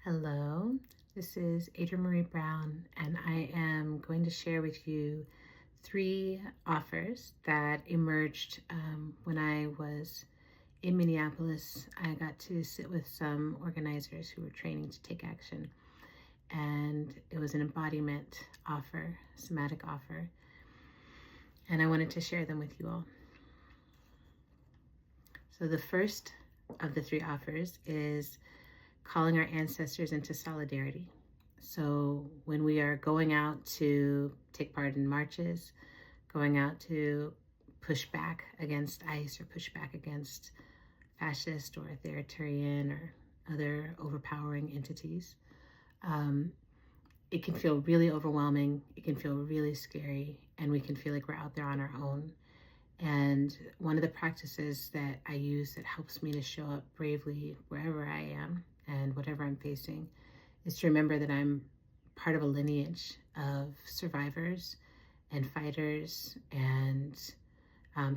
Hello, this is Adrienne Marie Brown, and I am going to share with you 3 offers that emerged when I was in Minneapolis. I got to sit with some organizers who were training to take action, and it was an embodiment offer, somatic offer, and I wanted to share them with you all. So the first of the 3 offers is calling our ancestors into solidarity. So when we are going out to take part in marches, going out to push back against ICE or push back against fascist or authoritarian or other overpowering entities, it can feel really overwhelming, it can feel really scary, and we can feel like we're out there on our own. And one of the practices that I use that helps me to show up bravely wherever I am and whatever I'm facing is to remember that I'm part of a lineage of survivors and fighters and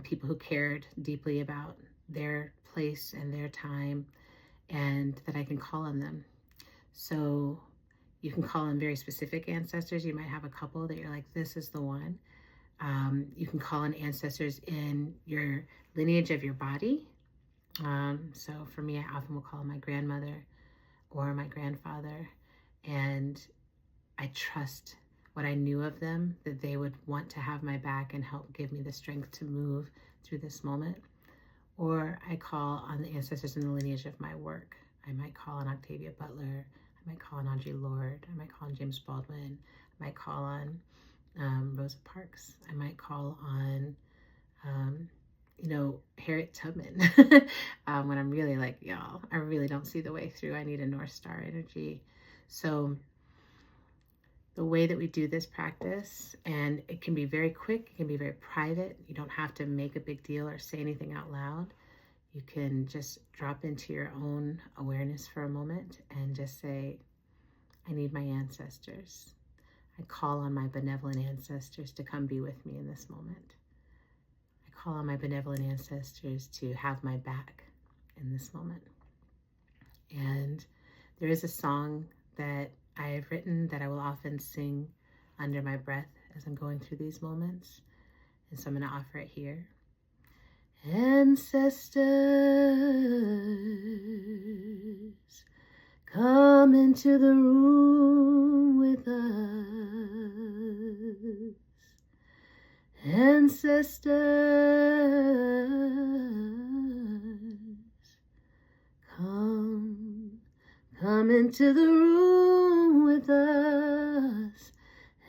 people who cared deeply about their place and their time, and that I can call on them. So you can call on very specific ancestors. You might have a couple that you're like, this is the one. You can call on ancestors in your lineage of your body. So for me, I often will call on my grandmother or my grandfather, and I trust what I knew of them, that they would want to have my back and help give me the strength to move through this moment. Or I call on the ancestors in the lineage of my work. I might call on Octavia Butler, I might call on Audre Lorde, I might call on James Baldwin, I might call on Rosa Parks, I might call on Harriet Tubman when I'm really like, y'all, I really don't see the way through. I need a North Star energy. So the way that we do this practice, and it can be very quick, it can be very private. You don't have to make a big deal or say anything out loud. You can just drop into your own awareness for a moment and just say, I need my ancestors. I call on my benevolent ancestors to come be with me in this moment. I call on my benevolent ancestors to have my back in this moment. And there is a song that I have written that I will often sing under my breath as I'm going through these moments. And so I'm going to offer it here. Ancestors, come into the room with us. Ancestors, come into the room with us.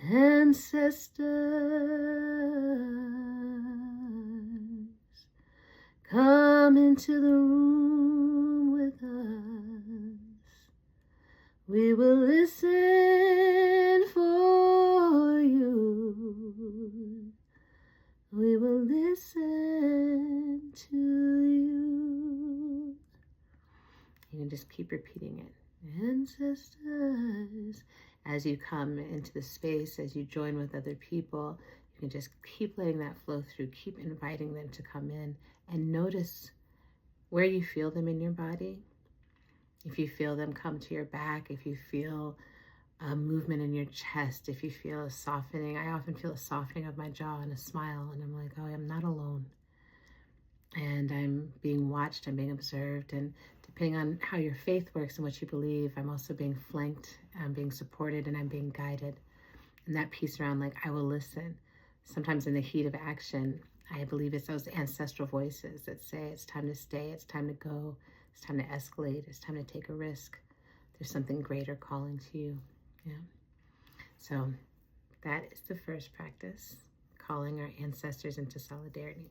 Ancestors, come into the room with us. We will listen for you. We will listen to you. You can just keep repeating it. Ancestors. As you come into the space, as you join with other people, you can just keep letting that flow through. Keep inviting them to come in and notice where you feel them in your body. If you feel them come to your back, if you feel a movement in your chest, if you feel a softening. I often feel a softening of my jaw and a smile, and I'm like, oh, I'm not alone. And I'm being watched, I'm being observed, and depending on how your faith works and what you believe, I'm also being flanked, I'm being supported, and I'm being guided. And that piece around, like, I will listen. Sometimes in the heat of action, I believe it's those ancestral voices that say it's time to stay, it's time to go, it's time to escalate, it's time to take a risk. There's something greater calling to you. Yeah. So that is the first practice, calling our ancestors into solidarity.